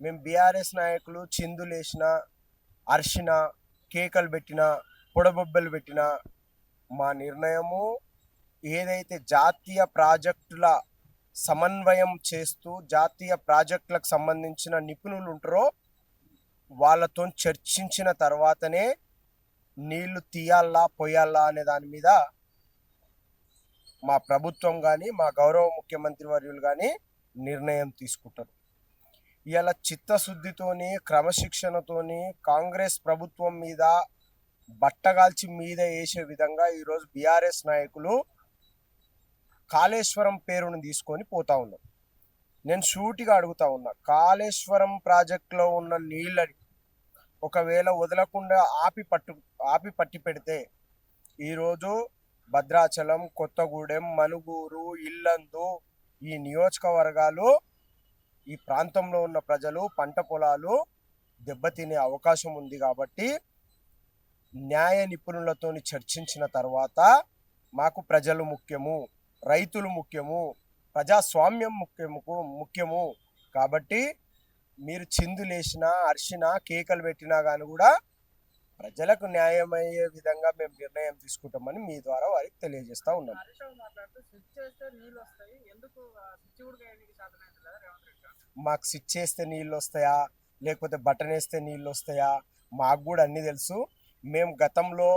మేము బీఆర్ఎస్ నాయకులు చిందులేసిన, అర్షిన, కేకలు పెట్టిన, పొడబొబ్బలు పెట్టిన మా నిర్ణయము ఏదైతే జాతీయ ప్రాజెక్టుల సమన్వయం చేస్తూ జాతీయ ప్రాజెక్టులకు సంబంధించిన నిపుణులు ఉంటారో వాళ్ళతో చర్చించిన తర్వాతనే నీళ్లు తీయాలా పోయాలా అనే దాని మీద మా ప్రభుత్వం కానీ మా గౌరవ ముఖ్యమంత్రి వర్యులు కానీ నిర్ణయం తీసుకుంటారు. ఇలా చిత్తశుద్ధితోని క్రమశిక్షణతోని కాంగ్రెస్ ప్రభుత్వం మీద బట్టగాల్చి మీద వేసే విధంగా ఈరోజు బీఆర్ఎస్ నాయకులు కాళేశ్వరం పేరును తీసుకొని పోతా ఉన్నారు. నేను సూటిగా అడుగుతా ఉన్నా, కాళేశ్వరం ప్రాజెక్టులో ఉన్న నీళ్ళని ఒకవేళ వదలకుండా ఆపి పట్టి పెడితే ఈరోజు భద్రాచలం, కొత్తగూడెం, మనుగూరు, ఇల్లందు ఈ నియోజకవర్గాలు, ఈ ప్రాంతంలో ఉన్న ప్రజలు పంట పొలాలు దెబ్బతినే అవకాశం ఉంది. కాబట్టి న్యాయ నిపుణులతో చర్చించిన తర్వాత మాకు ప్రజలు ముఖ్యము, రైతులు ముఖ్యము, ప్రజాస్వామ్యం ముఖ్యము. కాబట్టి మీరు చిందులేసినా, అర్షినా, కేకలు పెట్టినా కానీ కూడా ప్రజలకు న్యాయమయ్యే విధంగా మేము నిర్ణయం తీసుకుంటామని మీ ద్వారా వారికి తెలియజేస్తా ఉన్నాం. మాకు స్విచ్ చేస్తే నీళ్ళు వస్తాయా లేకపోతే బటన్ వేస్తే నీళ్ళు వస్తాయా మాకు కూడా అన్నీ తెలుసు. మేము గతంలో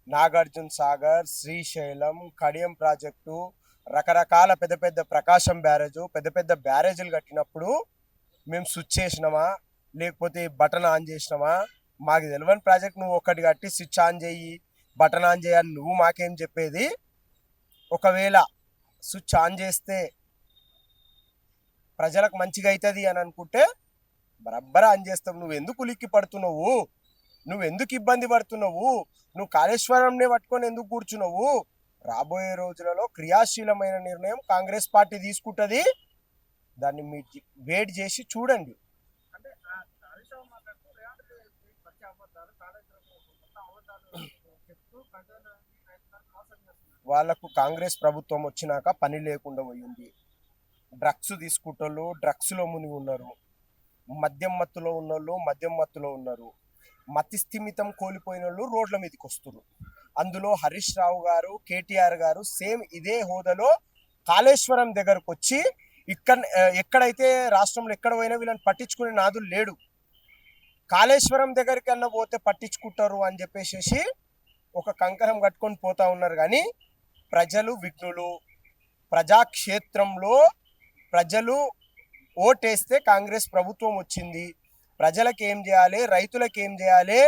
నాగార్జున సాగర్, శ్రీశైలం, కడియం ప్రాజెక్టు, రకరకాల పెద్ద పెద్ద ప్రకాశం బ్యారేజు, పెద్ద పెద్ద బ్యారేజీలు కట్టినప్పుడు మేము స్విచ్ చేసినామా లేకపోతే బటన్ ఆన్ చేసినామా మాకు తెలియని ప్రాజెక్ట్ నువ్వు ఒక్కటి కట్టి స్విచ్ ఆన్ చేయి, బటన్ ఆన్ చేయని నువ్వు మాకేం చెప్పేది? ఒకవేళ స్విచ్ ఆన్ చేస్తే ప్రజలకు మంచిగా అవుతుంది అని అనుకుంటే బరబ్బర ఆన్ చేస్తాం. నువ్వు ఎందుకు ఉలిక్కి పడుతున్నావు? నువ్వు ఎందుకు ఇబ్బంది పడుతున్నావు? నువ్వు కాళేశ్వరంనే పట్టుకొని ఎందుకు కూర్చున్నావు? రాబోయే రోజులలో క్రియాశీలమైన నిర్ణయం కాంగ్రెస్ పార్టీ తీసుకుంటుంది. దాన్ని మీరు వెయిట్ చేసి చూడండి. వాళ్ళకు కాంగ్రెస్ ప్రభుత్వం వచ్చినాక పని లేకుండా పోయింది. డ్రగ్స్ తీసుకుంటోళ్ళు డ్రగ్స్లో మునిగి ఉన్నారు, మద్యం మత్తులో ఉన్నోళ్ళు మద్యం మత్తులో ఉన్నారు, మతి స్థిమితం కోల్పోయిన వాళ్ళు రోడ్ల మీదకి వస్తున్నారు. అందులో హరీష్ రావు గారు, కేటీఆర్ గారు సేమ్ ఇదే హోదాలో కాళేశ్వరం దగ్గరకు వచ్చి ఎక్కడైతే రాష్ట్రంలో ఎక్కడ పోయినా వీళ్ళని పట్టించుకునే నాదులు లేడు. కాళేశ్వరం దగ్గరికి అన్న పోతే పట్టించుకుంటారు అని చెప్పేసి ఒక కంకణం కట్టుకొని పోతా ఉన్నారు. కానీ ప్రజలు విఘ్నులు. ప్రజాక్షేత్రంలో ప్రజలు ఓటేస్తే కాంగ్రెస్ ప్రభుత్వం వచ్చింది. ప్రజలకు ఏం చేయాలి, రైతులకు ఏం చేయాలి,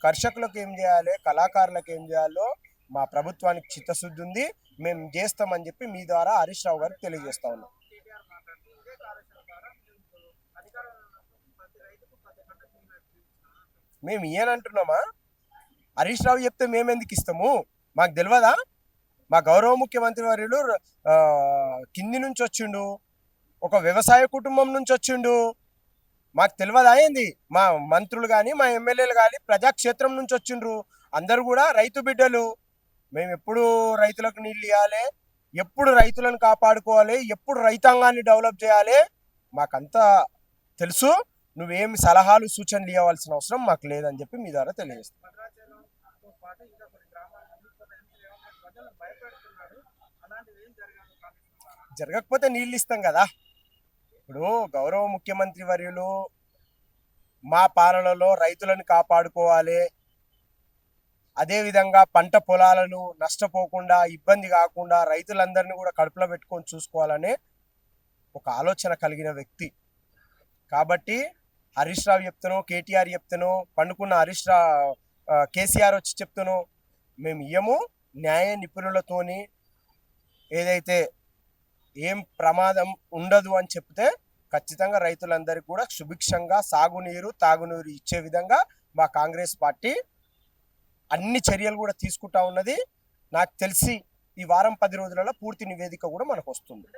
కర్షకులకు ఏం చేయాలి, కళాకారులకు ఏం చేయాలో మా ప్రభుత్వానికి చిత్తశుద్ధి ఉంది. మేము చేస్తామని చెప్పి మీ ద్వారా హరీష్ రావు గారికి తెలియజేస్తా ఉన్నాం. మేము ఇయ్యనంటున్నామా? హరీష్ రావు చెప్తే మేము ఎందుకు ఇస్తాము? మాకు తెలియదా? మా గౌరవ ముఖ్యమంత్రి వర్యులు కింది నుంచి వచ్చిండు, ఒక వ్యవసాయ కుటుంబం నుంచి వచ్చిండు. మాకు తెలియదా ఏంది? మా మంత్రులు కానీ మా ఎమ్మెల్యేలు కానీ ప్రజాక్షేత్రం నుంచి వచ్చిండ్రు. అందరూ కూడా రైతు బిడ్డలు. మేము ఎప్పుడు రైతులకు నీళ్ళు ఇవ్వాలి, ఎప్పుడు రైతులను కాపాడుకోవాలి, ఎప్పుడు రైతాంగాన్ని డెవలప్ చేయాలి మాకంతా తెలుసు. నువ్వేమి సలహాలు సూచనలు ఇవ్వాల్సిన అవసరం మాకు లేదని చెప్పి మీ ద్వారా తెలియజేస్తాం. జరగకపోతే నీళ్ళు ఇస్తాం కదా. ఇప్పుడు గౌరవ ముఖ్యమంత్రి వర్యులు మా పాలనలో రైతులను కాపాడుకోవాలి, అదేవిధంగా పంట పొలాలను నష్టపోకుండా ఇబ్బంది కాకుండా రైతులందరినీ కూడా కడుపులో పెట్టుకొని చూసుకోవాలనే ఒక ఆలోచన కలిగిన వ్యక్తి. కాబట్టి హరీష్ రావు చెప్తాను, కేటీఆర్ చెప్తాను, పండుకున్న కేసీఆర్ వచ్చి చెప్తాను, మేము ఇయ్యము. న్యాయ నిపుణులతోని ఏదైతే ఏం ప్రమాదం ఉండదు అని చెప్తే ఖచ్చితంగా రైతులందరికీ కూడా సుభిక్షంగా సాగునీరు తాగునీరు ఇచ్చే విధంగా మా కాంగ్రెస్ పార్టీ అన్ని చర్యలు కూడా తీసుకుంటా ఉన్నది. నాకు తెలిసి ఈ వారం 10 రోజులలో పూర్తి నివేదిక కూడా మనకు వస్తుంది.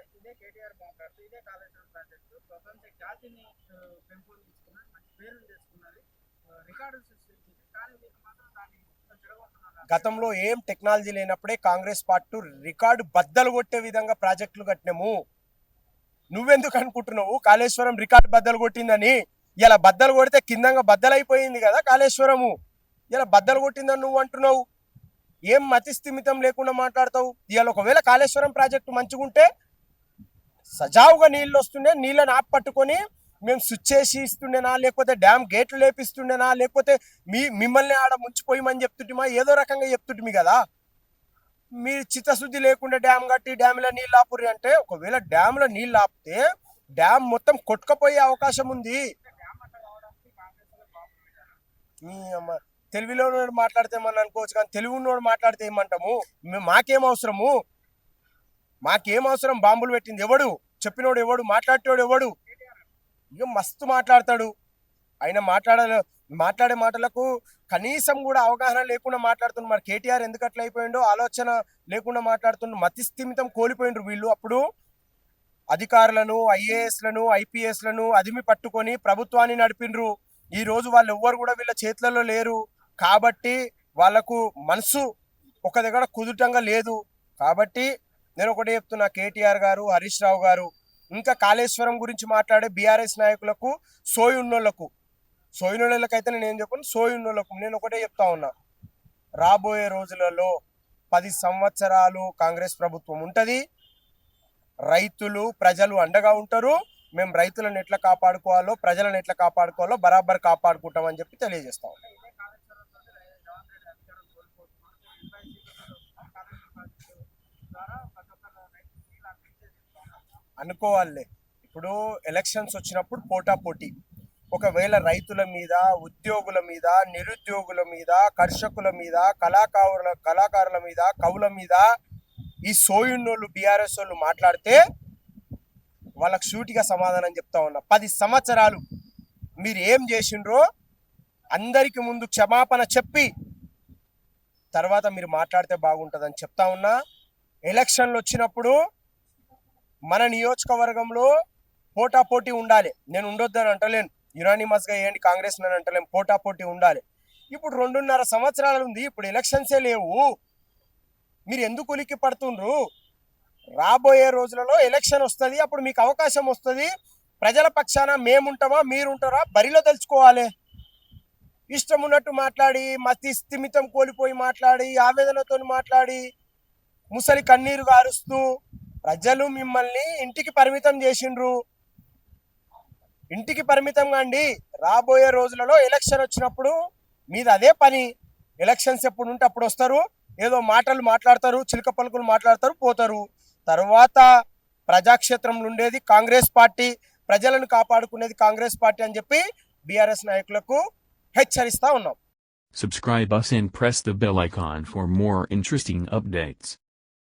గతంలో ఏం టెక్నాలజీ లేనప్పుడే కాంగ్రెస్ పార్టీ రికార్డు బద్దలు కొట్టే విధంగా ప్రాజెక్టులు కట్టినాము. నువ్వెందుకు అనుకుంటున్నావు కాళేశ్వరం రికార్డు బద్దలు కొట్టిందని? ఇలా బద్దలు కొడితే కిందంగా బద్దలైపోయింది కదా కాళేశ్వరము. ఇలా బద్దలు కొట్టిందని నువ్వు అంటున్నావు. ఏం మతి స్థిమితం లేకుండా మాట్లాడతావు? ఇవాళ ఒకవేళ కాళేశ్వరం ప్రాజెక్టు మంచిగుంటే సజావుగా నీళ్ళు వస్తుండే, నీళ్ళని పట్టుకొని మేము స్విచ్ చేసి ఇస్తుండేనా, లేకపోతే డ్యామ్ గేట్లు లేపిస్తుండేనా, లేకపోతే మిమ్మల్ని ఆడ ముంచిపోయమని చెప్తుంటిమా, ఏదో రకంగా చెప్తుంటిమి కదా. మీరు చిత్తశుద్ధి లేకుండా డ్యామ్ కట్టి డ్యామ్లో నీళ్ళు ఆపుర్రి అంటే, ఒకవేళ డ్యామ్లో నీళ్ళు ఆపితే డ్యామ్ మొత్తం కొట్టుకపోయే అవకాశం ఉంది. మీ అమ్మ తెలివిలో మాట్లాడితే ఏమన్నా అనుకోవచ్చు, కానీ తెలివి ఉన్నోడు మాట్లాడితే ఏమంటాము? మాకేం అవసరము? మాకేం అవసరం? బాంబులు పెట్టింది ఎవడు? చెప్పినోడు ఎవడు? మాట్లాడేవాడు ఎవడు? ఇక మస్తు మాట్లాడతాడు. ఆయన మాట్లాడే మాటలకు కనీసం కూడా అవగాహన లేకుండా మాట్లాడుతున్నారు. మరి కేటీఆర్ ఎందుకు అట్లా అయిపోయిండో ఆలోచన లేకుండా మాట్లాడుతున్నారు. మతి స్థిమితం కోల్పోయిండ్రు వీళ్ళు. అప్పుడు అధికారులను, ఐఏఎస్లను, ఐపీఎస్లను అదిమి పట్టుకొని ప్రభుత్వాన్ని నడిపిండ్రు. ఈ రోజు వాళ్ళు ఎవ్వరు కూడా వీళ్ళ చేతులలో లేరు. కాబట్టి వాళ్ళకు మనసు ఒక దగ్గర కుదుటంగా లేదు. కాబట్టి నేను ఒకటే చెప్తున్నా, కేటీఆర్ గారు, హరీష్ రావు గారు, ఇంకా కాళేశ్వరం గురించి మాట్లాడే బీఆర్ఎస్ నాయకులకు, సోయినోళ్ళకైతే నేను ఏం చెప్పను, సోయినోళ్ళకు నేను ఒకటే చెప్తా ఉన్నా, రాబోయే రోజులలో 10 సంవత్సరాలు కాంగ్రెస్ ప్రభుత్వం ఉంటుంది. రైతులు, ప్రజలు అండగా ఉంటారు. మేము రైతులను ఎట్లా కాపాడుకోవాలో, ప్రజలను ఎట్లా కాపాడుకోవాలో బరాబర్ కాపాడుకుంటామని చెప్పి తెలియజేస్తాం. అనుకోవాలి. ఇప్పుడు ఎలక్షన్స్ వచ్చినప్పుడు పోటాపోటీ, ఒకవేళ రైతుల మీద, ఉద్యోగుల మీద, నిరుద్యోగుల మీద, కర్షకుల మీద, కళాకారుల మీద, కవుల మీద ఈ సోయున్నోళ్ళు బీఆర్ఎస్ వాళ్ళు మాట్లాడితే వాళ్ళకు సూటిగా సమాధానం చెప్తా ఉన్నా. 10 సంవత్సరాలు మీరు ఏం చేసిండ్రో అందరికి ముందు క్షమాపణ చెప్పి తర్వాత మీరు మాట్లాడితే బాగుంటుందని చెప్తా ఉన్నా. ఎలక్షన్లు వచ్చినప్పుడు మన నియోజకవర్గంలో పోటాపోటీ ఉండాలి. నేను ఉండొద్దని అంటలేను, యునానిమస్గా వేయండి కాంగ్రెస్ అని అంటలేను, పోటాపోటీ ఉండాలి. ఇప్పుడు 2.5 సంవత్సరాలు ఉంది, ఇప్పుడు ఎలక్షన్సే లేవు. మీరు ఎందుకు ఉలిక్కి పడుతుండ్రు? రాబోయే రోజులలో ఎలక్షన్ వస్తుంది, అప్పుడు మీకు అవకాశం వస్తుంది. ప్రజల పక్షాన మేముంటామా, మీరుంటారా, బరిలో తెలుసుకోవాలి. ఇష్టం ఉన్నట్టు మాట్లాడి, మతి స్థిమితం కోల్పోయి మాట్లాడి, ఆవేదనతో మాట్లాడి, ముసలి కన్నీరు గారుస్తూ ప్రజలు మిమ్మల్ని ఇంటికి పరిమితం చేసిండ్రు. ఇంటికి పరిమితం కాండి. రాబోయే రోజులలో ఎలక్షన్ వచ్చినప్పుడు మీది అదే పని. ఎలక్షన్స్ ఎప్పుడు ఉంటే అప్పుడు వస్తారు, ఏదో మాటలు మాట్లాడతారు, చిలక పలుకులు మాట్లాడతారు, పోతారు. తర్వాత ప్రజాక్షేత్రంలో ఉండేది కాంగ్రెస్ పార్టీ, ప్రజలను కాపాడుకునేది కాంగ్రెస్ పార్టీ అని చెప్పి బీఆర్ఎస్ నాయకులకు హెచ్చరిస్తా ఉన్నాం. Subscribe us and press the bell icon for more interesting updates.